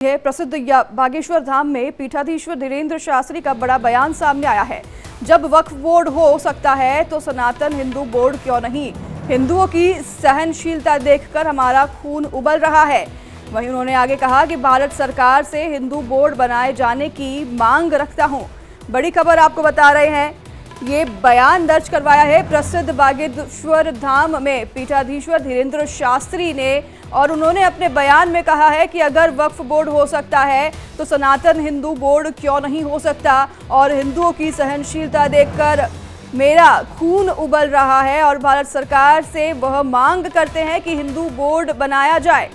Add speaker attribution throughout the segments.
Speaker 1: है प्रसिद्ध बागेश्वर धाम में पीठाधीश्वर धीरेन्द्र शास्त्री का बड़ा बयान सामने आया है। जब वक्फ बोर्ड हो सकता है तो सनातन हिंदू बोर्ड क्यों नहीं? हिंदुओं की सहनशीलता देखकर हमारा खून उबल रहा है। वहीं उन्होंने आगे कहा कि भारत सरकार से हिंदू बोर्ड बनाए जाने की मांग रखता हूं। बड़ी खबर आपको बता रहे हैं, ये बयान दर्ज करवाया है प्रसिद्ध बागेश्वर धाम में पीठाधीश्वर धीरेन्द्र शास्त्री ने, और उन्होंने अपने बयान में कहा है कि अगर वक्फ बोर्ड हो सकता है तो सनातन हिंदू बोर्ड क्यों नहीं हो सकता, और हिंदुओं की सहनशीलता देखकर मेरा खून उबल रहा है और भारत सरकार से वह मांग करते हैं कि हिंदू बोर्ड बनाया जाए।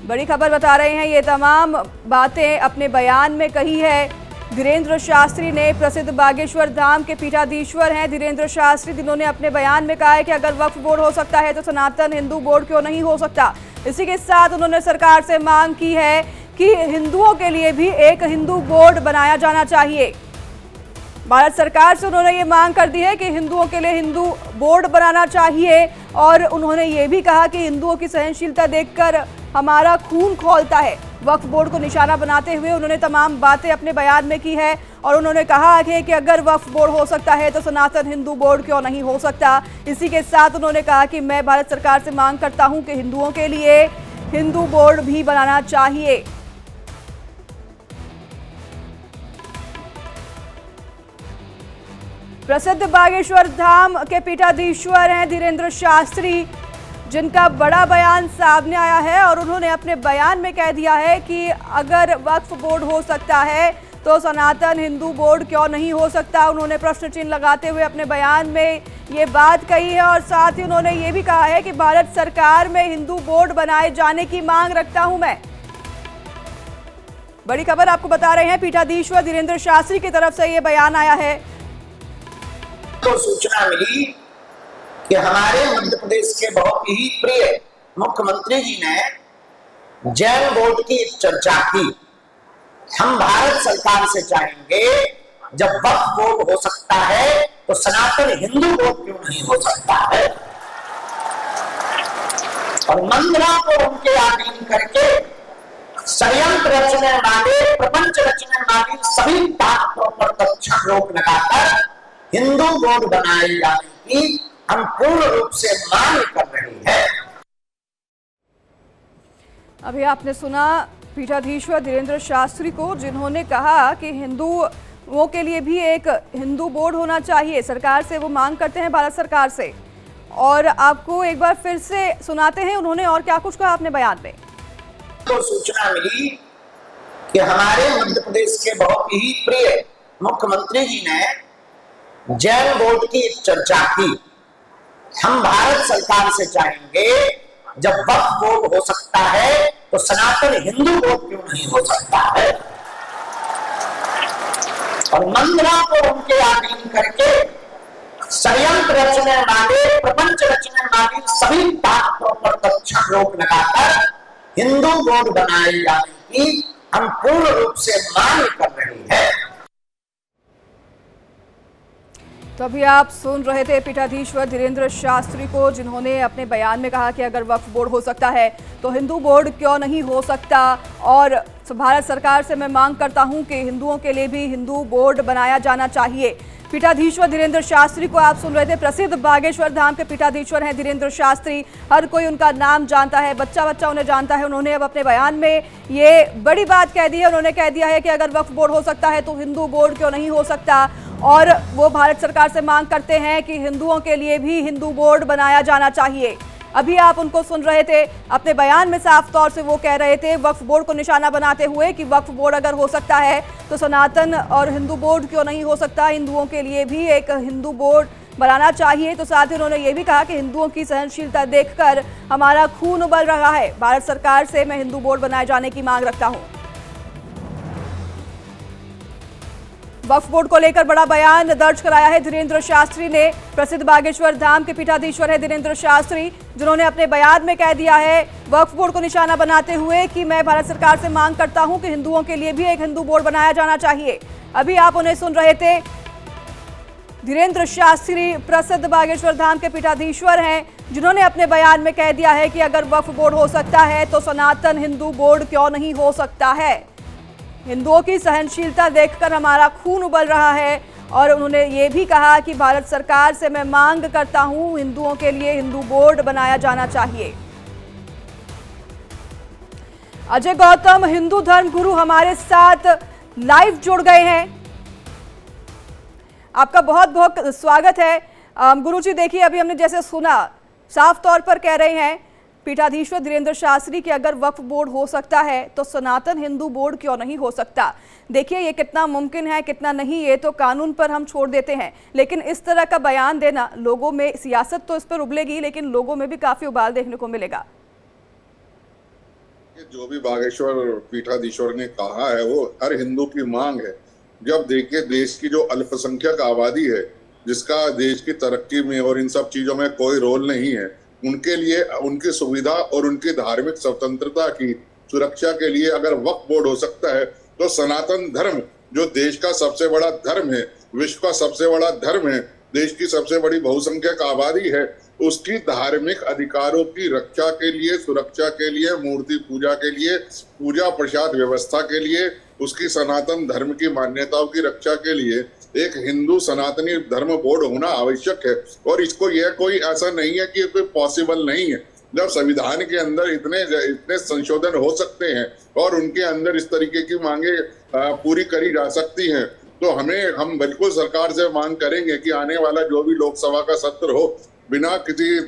Speaker 1: बड़ी खबर बता रहे हैं, ये तमाम बातें अपने बयान में कही है धीरेन्द्र शास्त्री ने। प्रसिद्ध बागेश्वर धाम के पीठाधीश्वर हैं धीरेन्द्र शास्त्री, जिन्होंने अपने बयान में कहा है कि अगर वक्फ बोर्ड हो सकता है तो सनातन हिंदू बोर्ड क्यों नहीं हो सकता। इसी के साथ उन्होंने सरकार से मांग की है कि हिंदुओं के लिए भी एक हिंदू बोर्ड बनाया जाना चाहिए। भारत सरकार से उन्होंने ये मांग कर दी है कि हिंदुओं के लिए हिंदू बोर्ड बनाना चाहिए, और उन्होंने ये भी कहा कि हिंदुओं की सहनशीलता देखकर हमारा खून खौलता है। वक्फ बोर्ड को निशाना बनाते हुए उन्होंने तमाम बातें अपने बयान में की है, और उन्होंने कहा है कि अगर वक्फ बोर्ड हो सकता है तो सनातन हिंदू बोर्ड क्यों नहीं हो सकता। इसी के साथ उन्होंने कहा कि मैं भारत सरकार से मांग करता हूं कि हिंदुओं के लिए हिंदू बोर्ड भी बनाना चाहिए। प्रसिद्ध बागेश्वर धाम के पीठाधीश्वर हैं धीरेन्द्र शास्त्री, जिनका बड़ा बयान सामने आया है, और उन्होंने अपने बयान में कह दिया है कि अगर वक्फ बोर्ड हो सकता है तो सनातन हिंदू बोर्ड क्यों नहीं हो सकता। उन्होंने प्रश्न चिन्ह लगाते हुए अपने बयान में ये बात कही है, और साथ ही उन्होंने ये भी कहा है कि भारत सरकार में हिंदू बोर्ड बनाए जाने की मांग रखता हूं मैं। बड़ी खबर आपको बता रहे हैं, पीठाधीश्वर धीरेन्द्र शास्त्री की तरफ से ये बयान आया है।
Speaker 2: तो सूचना मिली कि हमारे मध्य प्रदेश के बहुत ही प्रिय मुख्यमंत्री जी ने जैन बोर्ड की चर्चा की। हम भारत सरकार से चाहेंगे जब वक्फ बोर्ड हो सकता है तो सनातन हिंदू बोर्ड क्यों नहीं हो सकता है, और मंदिरों को उनके अधीन करके षड्यंत्र रचने वाले, प्रपंच रचने वाली सभी ताकतों पर तत्क्षण रोक लगाकर हिंदू बोर्ड बनाए जाने की हम पूर्ण रूप से मांग कर रही है।
Speaker 1: अभी आपने सुना पीठाधीश्वर धीरेन्द्र शास्त्री को, जिन्होंने कहा कि हिंदुओं के लिए भी एक हिंदू बोर्ड होना चाहिए। सरकार से वो मांग करते हैं, भारत सरकार से। और आपको एक बार फिर से सुनाते हैं उन्होंने और क्या कुछ कहा अपने बयान में।
Speaker 2: तो सूचना मिली कि हमारे मध्य प्रदेश के बहुत ही प्रिय मुख्यमंत्री जी ने जैन बोर्ड की चर्चा की। हम भारत सरकार से चाहेंगे जब वक्फ बोर्ड हो सकता है तो सनातन हिंदू बोर्ड क्यों नहीं हो सकता है, और मंदिरों को उनके अधीन करके षड्यंत्र रचने वाले, प्रपंच रचने वाली सभी ताकतों पर तत्क्षण रोक लगाकर हिंदू बोर्ड बनाए जाने की हम पूर्ण रूप से मांग कर रही है।
Speaker 1: तो अभी आप सुन रहे थे पीठाधीश्वर धीरेन्द्र शास्त्री को, जिन्होंने अपने बयान में कहा कि अगर वक्फ बोर्ड हो सकता है तो हिंदू बोर्ड क्यों नहीं हो सकता, और भारत सरकार से मैं मांग करता हूं कि हिंदुओं के लिए भी हिंदू बोर्ड बनाया जाना चाहिए। पीठाधीश्वर धीरेन्द्र शास्त्री को आप सुन रहे थे। प्रसिद्ध बागेश्वर धाम के पीठाधीश्वर हैं धीरेन्द्र शास्त्री, हर कोई उनका नाम जानता है, बच्चा बच्चा उन्हें जानता है। उन्होंने अब अपने बयान में ये बड़ी बात कह दी है। उन्होंने कह दिया है कि अगर वक्फ बोर्ड हो सकता है तो हिंदू बोर्ड क्यों नहीं हो सकता, और वो भारत सरकार से मांग करते हैं कि हिंदुओं के लिए भी हिंदू बोर्ड बनाया जाना चाहिए। अभी आप उनको सुन रहे थे, अपने बयान में साफ तौर से वो कह रहे थे वक्फ बोर्ड को निशाना बनाते हुए कि वक्फ बोर्ड अगर हो सकता है तो सनातन और हिंदू बोर्ड क्यों नहीं हो सकता, हिंदुओं के लिए भी एक हिंदू बोर्ड बनाना चाहिए। तो साथ ही उन्होंने ये भी कहा कि हिंदुओं की सहनशीलता देखकर हमारा खून उबल रहा है, भारत सरकार से मैं हिंदू बोर्ड बनाए जाने की मांग रखता हूँ। वक्फ बोर्ड को लेकर बड़ा बयान दर्ज कराया है धीरेन्द्र शास्त्री ने। प्रसिद्ध बागेश्वर धाम के पीठाधीश्वर है धीरेन्द्र शास्त्री, जिन्होंने अपने बयान में कह दिया है वक्फ बोर्ड को निशाना बनाते हुए कि मैं भारत सरकार से मांग करता हूं कि हिंदुओं के लिए भी एक हिंदू बोर्ड बनाया जाना चाहिए। अभी आप उन्हें सुन रहे थे। धीरेन्द्र शास्त्री प्रसिद्ध बागेश्वर धाम के पीठाधीश्वर हैं, जिन्होंने अपने बयान में कह दिया है कि अगर वक्फ बोर्ड हो सकता है तो सनातन हिंदू बोर्ड क्यों नहीं हो सकता है। हिंदुओं की सहनशीलता देखकर हमारा खून उबल रहा है और उन्होंने ये भी कहा कि भारत सरकार से मैं मांग करता हूं, हिंदुओं के लिए हिंदू बोर्ड बनाया जाना चाहिए। अजय गौतम हिंदू धर्म गुरु हमारे साथ लाइव जुड़ गए हैं, आपका बहुत बहुत स्वागत है। गुरुजी देखिए, अभी हमने जैसे सुना, साफ तौर पर कह रहे हैं पीठाधीश्वर धीरेन्द्र शास्त्री कि अगर वक्फ बोर्ड हो सकता है तो सनातन हिंदू बोर्ड क्यों नहीं हो सकता। देखिए ये कितना मुमकिन है कितना नहीं, ये तो कानून पर हम छोड़ देते हैं, लेकिन इस तरह का बयान देना लोगों में, सियासत तो इस पर उबलेगी लेकिन लोगों में भी काफी उबाल देखने को मिलेगा।
Speaker 3: जो भी बागेश्वर पीठाधीश्वर ने कहा है वो हर हिंदू की मांग है। जब देखिए देश की जो अल्पसंख्यक आबादी है, जिसका देश की तरक्की में और इन सब चीजों में कोई रोल नहीं है, उनके लिए उनकी सुविधा और उनकी धार्मिक स्वतंत्रता की सुरक्षा के लिए अगर वक्फ बोर्ड हो सकता है तो सनातन धर्म जो देश का सबसे बड़ा धर्म है, विश्व का सबसे बड़ा धर्म है, देश की सबसे बड़ी बहुसंख्यक आबादी है, उसकी धार्मिक अधिकारों की रक्षा के लिए, सुरक्षा के लिए, मूर्ति पूजा के लिए, पूजा प्रसाद व्यवस्था के लिए, उसकी सनातन धर्म की मान्यताओं की रक्षा के लिए एक हिंदू सनातनी धर्म बोर्ड होना आवश्यक है। और इसको यह कोई ऐसा नहीं है कि कोई पॉसिबल नहीं है। जब संविधान के अंदर इतने संशोधन हो सकते हैं और उनके अंदर इस तरीके की मांगे पूरी करी जा सकती हैं, तो हम बिल्कुल सरकार से मांग करेंगे कि आने वाला जो भी लोकसभा का सत्र हो, बिना किसी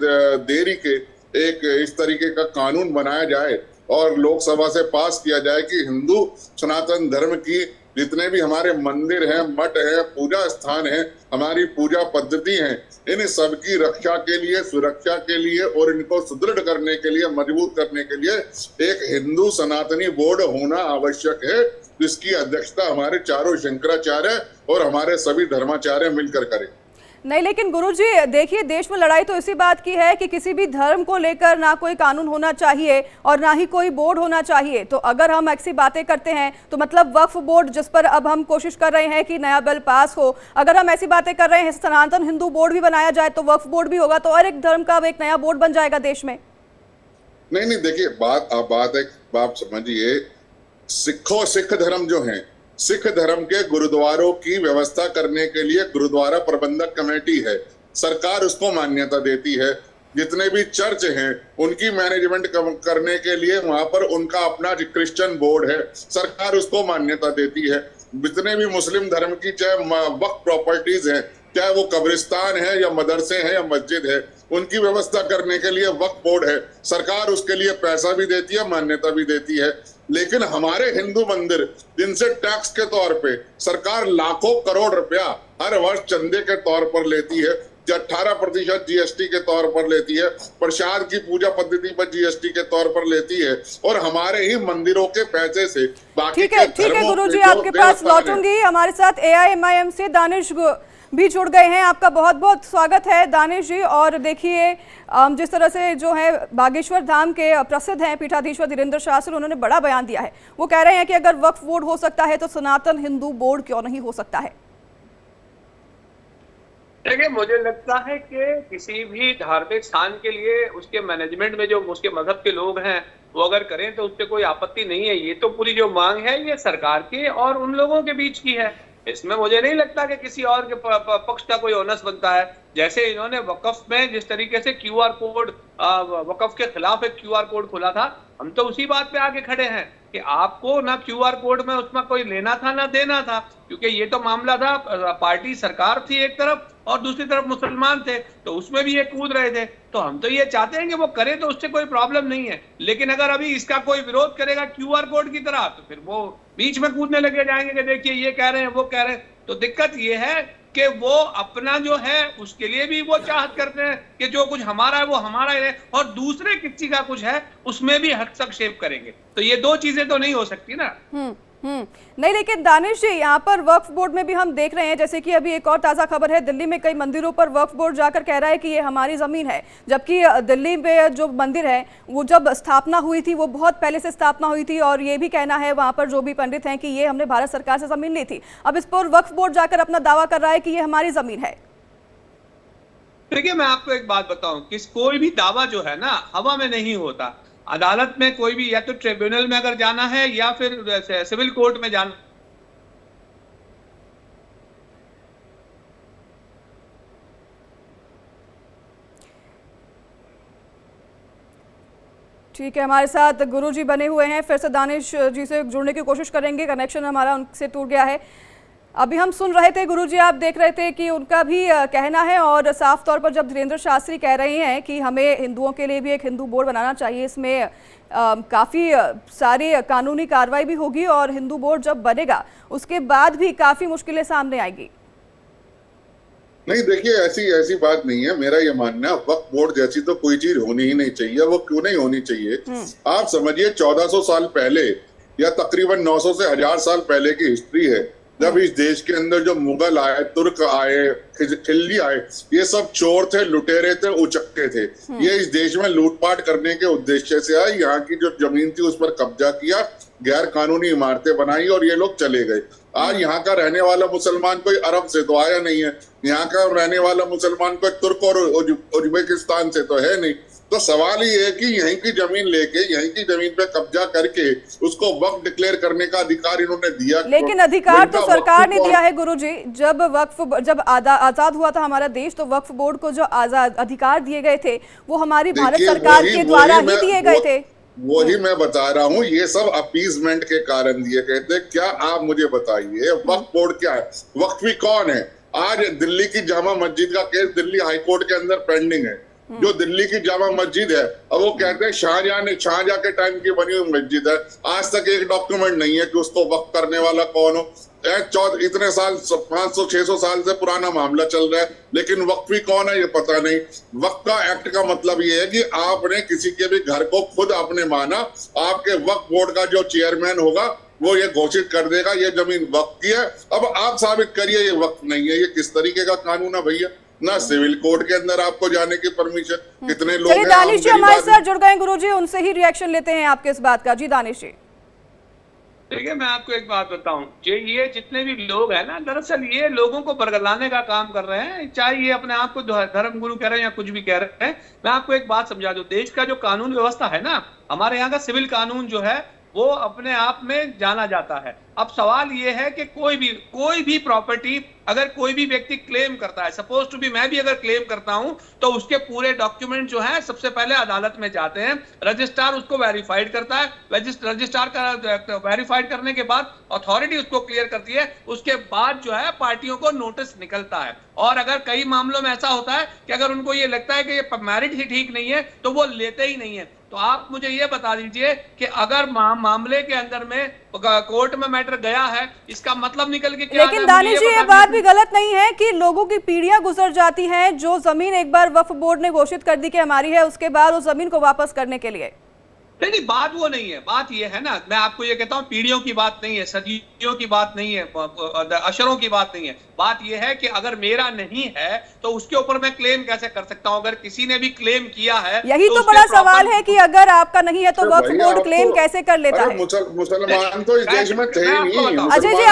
Speaker 3: देरी के एक इस तरीके का कानून बनाया जाए और लोकसभा से पास किया जाए कि हिंदू सनातन धर्म की जितने भी हमारे मंदिर हैं, मठ हैं, पूजा स्थान हैं, हमारी पूजा पद्धति हैं, इन सब की रक्षा के लिए, सुरक्षा के लिए और इनको सुदृढ़ करने के लिए, मजबूत करने के लिए एक हिंदू सनातनी बोर्ड होना आवश्यक है, जिसकी अध्यक्षता हमारे चारों शंकराचार्य और हमारे सभी धर्माचार्य मिलकर करें।
Speaker 1: नहीं, लेकिन गुरुजी देखिए, देश में लड़ाई तो इसी बात की है कि किसी भी धर्म को लेकर ना कोई कानून होना चाहिए और ना ही कोई बोर्ड होना चाहिए। तो अगर हम ऐसी बातें करते हैं तो मतलब वक्फ बोर्ड, जिस पर अब हम कोशिश कर रहे हैं कि नया बिल पास हो, अगर हम ऐसी बातें कर रहे हैं सनातन हिंदू बोर्ड भी बनाया जाए तो वक्फ बोर्ड भी होगा, तो और एक धर्म का एक नया बोर्ड बन जाएगा देश में।
Speaker 3: नहीं, देखिए बात समझिए, सिख धर्म जो है, सिख धर्म के गुरुद्वारों की व्यवस्था करने के लिए गुरुद्वारा प्रबंधक कमेटी है, सरकार उसको मान्यता देती है। जितने भी चर्च हैं उनकी मैनेजमेंट करने के लिए वहां पर उनका अपना क्रिश्चियन बोर्ड है, सरकार उसको मान्यता देती है। जितने भी मुस्लिम धर्म की चाहे वक्फ प्रॉपर्टीज हैं, चाहे वो कब्रिस्तान है या मदरसे हैं या मस्जिद है, उनकी व्यवस्था करने के लिए वक्फ बोर्ड है, सरकार उसके लिए पैसा भी देती है, मान्यता भी देती है। लेकिन हमारे हिंदू मंदिर, जिनसे टैक्स के तौर पे सरकार लाखों करोड़ रुपया हर वर्ष चंदे के तौर पर लेती है, 18% जीएसटी के तौर पर लेती है, प्रसाद की पूजा पद्धति पर जीएसटी के तौर पर लेती है, और हमारे ही मंदिरों के पैसे से बाकी
Speaker 1: ठीक है गुरुजी, आपके पास लौटूंगी। हमारे साथ AIMIM से दानिश भी जुड़ गए हैं, आपका बहुत बहुत स्वागत है दानिश जी। और देखिए जिस तरह से जो है बागेश्वर धाम के प्रसिद्ध हैं पीठाधीश्वर धीरेन्द्र शास्त्री, उन्होंने बड़ा बयान दिया है। वो कह रहे हैं कि अगर वक्फ बोर्ड हो सकता है तो सनातन हिंदू बोर्ड क्यों नहीं हो सकता है।
Speaker 4: देखिए, मुझे लगता है कि किसी भी धार्मिक स्थान के लिए उसके मैनेजमेंट में जो उसके मजहब के लोग हैं वो अगर करें तो उससे कोई आपत्ति नहीं है। ये तो पूरी जो मांग है ये सरकार की और उन लोगों के बीच की है, इसमें मुझे नहीं लगता कि किसी और के पक्ष का कोई ओनस बनता है। जैसे इन्होंने वक्फ में जिस तरीके से QR कोड, वक्फ के खिलाफ एक QR कोड खोला था, हम तो उसी बात पे आके खड़े हैं कि आपको ना QR कोड में उसमें कोई लेना था ना देना था, क्योंकि ये तो मामला था, पार्टी सरकार थी एक तरफ और दूसरी तरफ मुसलमान थे, तो उसमें भी ये कूद रहे थे। तो हम तो ये चाहते हैं कि वो करे तो उससे कोई प्रॉब्लम नहीं है, लेकिन अगर अभी इसका कोई विरोध करेगा QR कोड की तरह तो फिर वो बीच में कूदने लगे जाएंगे कि देखिए ये कह रहे हैं वो कह रहे हैं। तो दिक्कत ये है कि वो अपना जो है उसके लिए भी वो चाहत करते हैं कि जो कुछ हमारा है वो हमारा ही है, और दूसरे किसी का कुछ है उसमें भी हस्तक्षेप करेंगे। तो ये दो चीजें तो नहीं हो सकती ना।
Speaker 1: नहीं, लेकिन दानिश जी यहाँ पर वक्फ बोर्ड में भी हम देख रहे हैं, जैसे कि अभी एक और ताज़ा खबर है, दिल्ली में कई मंदिरों पर वक्फ बोर्ड जाकर कह रहा है कि ये हमारी ज़मीन है, जबकि दिल्ली में जो मंदिर है वो जब स्थापना हुई थी वो बहुत पहले से स्थापना हुई थी, और ये भी कहना है वहाँ पर जो भी पंडित हैं कि ये हमने भारत सरकार से ज़मीन ली थी। अब इस पर वक्फ बोर्ड जाकर अपना दावा कर रहा है कि ये हमारी ज़मीन है।
Speaker 4: देखिए मैं आपको एक बात बताऊं कि कोई भी दावा जो है ना हवा में नहीं होता। अदालत में कोई भी, या तो ट्रिब्यूनल में अगर जाना है या फिर सिविल कोर्ट में जाना।
Speaker 1: ठीक है, हमारे साथ गुरुजी बने हुए हैं, फिर से दानिश जी से जुड़ने की कोशिश करेंगे, कनेक्शन हमारा उनसे टूट गया है। अभी हम सुन रहे थे गुरुजी, आप देख रहे थे कि उनका भी कहना है, और साफ तौर पर जब धीरेन्द्र शास्त्री कह रहे हैं कि हमें हिंदुओं के लिए भी एक हिंदू बोर्ड बनाना चाहिए, इसमें काफ़ी सारी कानूनी कार्रवाई भी होगी, और हिंदू बोर्ड जब बनेगा उसके बाद भी काफ़ी मुश्किलें सामने आएगी।
Speaker 3: नहीं देखिए, ऐसी बात नहीं है। मेरा ये मानना है वक्फ बोर्ड जैसी तो कोई चीज होनी ही नहीं चाहिए। वो क्यों नहीं होनी चाहिए? आप समझिए 1400 साल पहले या तकरीबन 900 से 1000 साल पहले की हिस्ट्री है, जब इस देश के अंदर जो मुगल आए, तुर्क आए, खिल्जी आए, ये सब चोर थे, लुटेरे थे, उचक्के थे। ये इस देश में लूटपाट करने के उद्देश्य से आए, यहाँ की जो जमीन थी उस पर कब्जा किया, गैर कानूनी इमारतें बनाई और ये लोग चले गए। आज यहाँ का रहने वाला मुसलमान कोई अरब से तो आया नहीं है, यहाँ का रहने वाला मुसलमान कोई तुर्क और उज्बेकिस्तान से तो है नहीं। तो सवाल ये है कि यहीं की जमीन लेके, यहीं की जमीन पे कब्जा करके उसको वक्फ डिक्लेयर करने का अधिकार इन्होंने दिया।
Speaker 1: लेकिन अधिकार तो सरकार ने दिया है गुरुजी। जब आजाद हुआ था हमारा देश, तो वक्फ बोर्ड को जो आजाद अधिकार दिए गए थे वो हमारी भारत सरकार के द्वारा ही दिए गए थे।
Speaker 3: वही मैं बता रहा हूँ, ये सब अपीजमेंट के कारण दिए गए थे। क्या आप मुझे बताइए वक्फ बोर्ड क्या है? वक्फी कौन है? आज दिल्ली की जामा मस्जिद का केस दिल्ली हाईकोर्ट के अंदर पेंडिंग है। जो दिल्ली की जामा मस्जिद है, अब वो कहते हैं शाहजहां के टाइम की बनी हुई मस्जिद है। आज तक एक डॉक्यूमेंट नहीं है कि उसको वक्फ करने वाला कौन हो। इतने साल, 500-600 साल से पुराना मामला चल रहा है, लेकिन वक्फी कौन है ये पता नहीं। वक्फ का एक्ट का मतलब ये है कि आपने किसी के भी घर को खुद आपने माना, आपके वक्फ बोर्ड का जो चेयरमैन होगा वो ये घोषित कर देगा ये जमीन वक्फ की है। अब आप साबित करिए ये वक्फ नहीं है। ये किस तरीके का कानून है भैया? ना सिविल कोर्ट के अंदर आपको जाने की परमिशन। कितने लोग हैं?
Speaker 1: दानिश जी हमारे साथ जुड़ गए गुरुजी, उनसे ही रिएक्शन लेते हैं आपके इस बात का। जी दानिश जी।
Speaker 4: देखिए मैं आपको एक बात बताऊं, ये जितने भी लोग हैं ना, दरअसल ये लोगों को बरगलाने का काम कर रहे हैं, चाहे ये अपने आप को धर्म गुरु कह रहे हैं या कुछ भी कह रहे हैं। मैं आपको एक बात समझा दूं, देश का जो कानून व्यवस्था है ना, हमारे यहाँ का सिविल कानून जो है वो अपने आप में जाना जाता है। अब सवाल ये है कि कोई भी प्रॉपर्टी अगर कोई भी व्यक्ति क्लेम करता है, सपोज टू बी मैं भी अगर क्लेम करता हूं, तो उसके पूरे डॉक्यूमेंट जो है सबसे पहले अदालत में जाते हैं, रजिस्ट्रार उसको वेरीफाइड करता है, रजिस्ट्रार का वेरीफाइड करने के बाद अथॉरिटी उसको क्लियर करती है, उसके बाद जो है पार्टियों को नोटिस निकलता है। और अगर कई मामलों में ऐसा होता है कि अगर उनको ये लगता है कि ये मैरिट ही ठीक नहीं है तो वो लेते ही नहीं है। तो आप मुझे ये बता दीजिए कि अगर मामले के अंदर में कोर्ट में मैटर गया है, इसका मतलब निकल के क्या?
Speaker 1: लेकिन दानिश जी ये बात भी गलत नहीं है कि लोगों की पीढ़ियां गुजर जाती हैं, जो जमीन एक बार वक्फ बोर्ड ने घोषित कर दी कि हमारी है, उसके बाद उस जमीन को वापस करने के लिए।
Speaker 4: नहीं, बात वो नहीं है। बात ये है ना, मैं आपको ये कहता हूँ, पीढ़ियों की बात नहीं है, सदियों की बात नहीं है, अशरों की बात नहीं है। बात ये है कि अगर मेरा नहीं है तो उसके ऊपर मैं क्लेम कैसे कर सकता हूँ? अगर किसी ने भी क्लेम किया है,
Speaker 1: यही तो बड़ा सवाल है कि अगर आपका नहीं है तो वक्फ बोर्ड क्लेम कैसे कर लेता है?
Speaker 3: मुसलमान तो इस देश में थे ही नहीं।
Speaker 1: अजय जी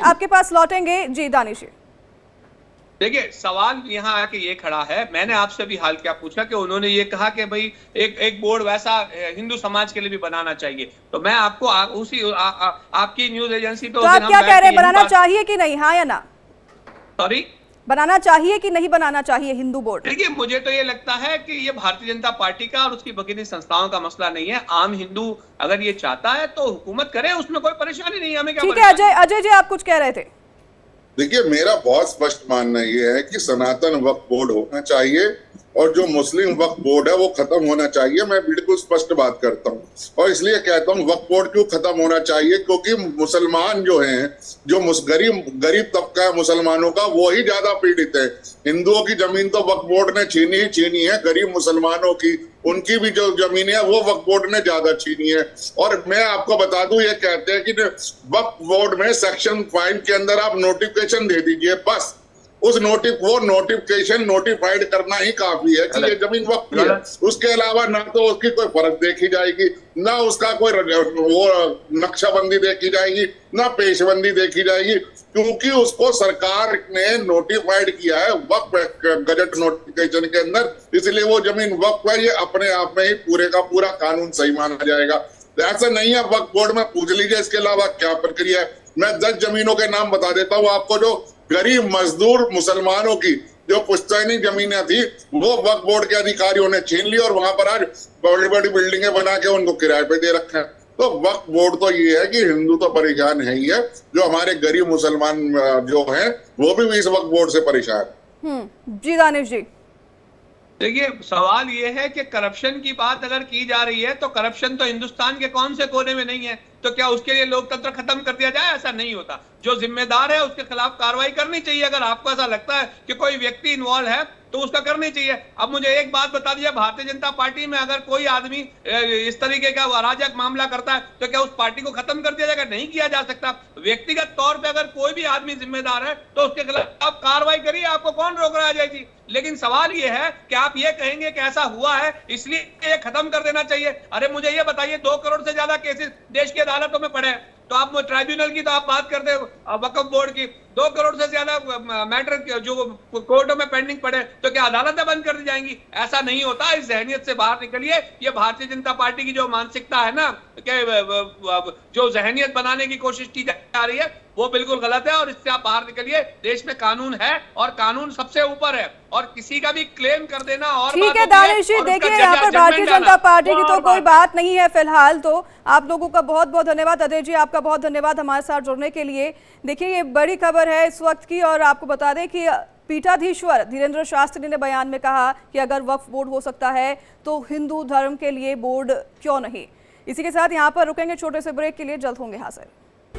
Speaker 1: आपके पास लौटेंगे। जी दानिश जी।
Speaker 4: देखिए सवाल यहाँ आके ये खड़ा है, मैंने आपसे भी हाल क्या पूछा कि उन्होंने ये कहा कि भाई एक बोर्ड वैसा हिंदू समाज के लिए भी बनाना चाहिए। तो मैं आपको आपकी न्यूज एजेंसी पे,
Speaker 1: तो आप क्या कह रहे हैं, बनाना चाहिए कि नहीं, हाँ या ना?
Speaker 4: सॉरी,
Speaker 1: बनाना चाहिए कि नहीं बनाना चाहिए हिंदू बोर्ड?
Speaker 4: देखिए मुझे तो ये लगता है कि ये भारतीय जनता पार्टी का और उसकी भगीनी संस्थाओं का मसला नहीं है। आम हिंदू अगर ये चाहता है तो हुकूमत करे, उसमें कोई परेशानी नहीं है। हमें क्या?
Speaker 1: ठीक है अजय जी आप कुछ कह रहे थे।
Speaker 3: देखिए मेरा बहुत स्पष्ट मानना यह है कि सनातन वक्फ बोर्ड होना चाहिए और जो मुस्लिम वक्फ बोर्ड है वो खत्म होना चाहिए। मैं बिल्कुल स्पष्ट बात करता हूँ और इसलिए कहता हूँ वक्फ बोर्ड क्यों खत्म होना चाहिए, क्योंकि मुसलमान जो हैं, जो गरीब तबका है मुसलमानों का, वो ही ज्यादा पीड़ित है। हिंदुओं की जमीन तो वक्फ बोर्ड ने छीनी है, गरीब मुसलमानों की उनकी भी जो जमीन है वो वक्फ बोर्ड ने ज्यादा छीनी है। और मैं आपको बता दूं, ये कहते हैं कि वक्फ बोर्ड में सेक्शन 5 के अंदर आप नोटिफिकेशन दे दीजिए, बस उस नोटिफिकेशन नोटिफाइड करना ही काफी है कि ये जमीन वक्फ की है। उसके अलावा ना तो उसकी कोई फर्क देखी जाएगी, ना उसका कोई वो नक्शाबंदी देखी जाएगी, ना पेशबंदी देखी जाएगी, क्योंकि उसको सरकार ने नोटिफाइड किया है वक्फ गजट नोटिफिकेशन के अंदर, इसलिए वो जमीन वक्फ है, ये अपने आप में ही पूरे का पूरा कानून सही माना जाएगा। ऐसा नहीं है, वक्फ बोर्ड में पूछ लीजिए इसके अलावा क्या प्रक्रिया है। मैं 10 जमीनों के नाम बता देता हूँ आपको, जो गरीब मजदूर मुसलमानों की जो पुश्तैनी जमीनें थी वो वक्फ बोर्ड के अधिकारियों ने छीन ली और वहां पर आज बड़ी बड़ी बिल्डिंगें बना के उनको किराए पे दे रखे हैं। तो वक्फ बोर्ड तो ये है कि हिंदू तो परेशान है ही है, जो हमारे गरीब मुसलमान जो हैं वो भी इस वक्फ बोर्ड से परेशान।
Speaker 1: जी दानिश जी,
Speaker 4: देखिए सवाल ये है कि करप्शन की बात अगर की जा रही है तो करप्शन तो हिंदुस्तान के कौन से कोने में नहीं है, तो क्या उसके लिए लोकतंत्र खत्म कर दिया जाए? ऐसा नहीं होता। जो जिम्मेदार है उसके खिलाफ कार्रवाई करनी चाहिए। अगर आपको ऐसा लगता है कि कोई व्यक्ति इन्वॉल्व है तो उसका करनी चाहिए। अब मुझे एक बात बता दीजिए, भारतीय जनता पार्टी में अगर कोई आदमी इस तरीके का अराजक मामला करता है तो क्या उस पार्टी को खत्म कर दिया जाएगा? नहीं किया जा सकता। व्यक्तिगत तौर पे अगर कोई भी आदमी जिम्मेदार है तो उसके खिलाफ कार्रवाई करिए, आपको कौन रोक रहा है जी? लेकिन सवाल ये है कि आप ये कहेंगे कि ऐसा हुआ है इसलिए ये खत्म कर देना चाहिए। अरे मुझे ये बताइए, 2 करोड़ से ज्यादा केसेस देश की अदालतों में पड़े हैं, तो आप ट्राइब्यूनल की तो आप बात करते हो वक्फ बोर्ड की, 2 करोड़ से ज्यादा मैटर जो कोर्टों में पेंडिंग पड़े, तो क्या अदालतें बंद कर दी जाएंगी? ऐसा नहीं होता। इस जहनियत से बाहर निकलिए। ये भारतीय जनता पार्टी की जो मानसिकता है ना, कि जो जहनियत बनाने की कोशिश की जा रही है वो बिल्कुल गलत है और इससे आप बाहर निकलिए। देश में कानून है और कानून सबसे ऊपर है, और किसी का भी क्लेम कर देना और
Speaker 1: ठीक है दानिश जी, देखिए यहाँ पर भारतीय जनता पार्टी की तो कोई बात नहीं है फिलहाल। तो आप लोगों का बहुत बहुत धन्यवाद। अजय जी आपका बहुत धन्यवाद हमारे साथ जुड़ने के लिए। देखिए ये बड़ी खबर है इस वक्त की, और आपको बता दें कि पीठाधीश्वर धीरेंद्र शास्त्री ने बयान में कहा कि अगर वक्फ बोर्ड हो सकता है तो हिंदू धर्म के लिए बोर्ड क्यों नहीं। इसी के साथ यहाँ पर रुकेंगे छोटे से ब्रेक के लिए, जल्द होंगे हाजिर।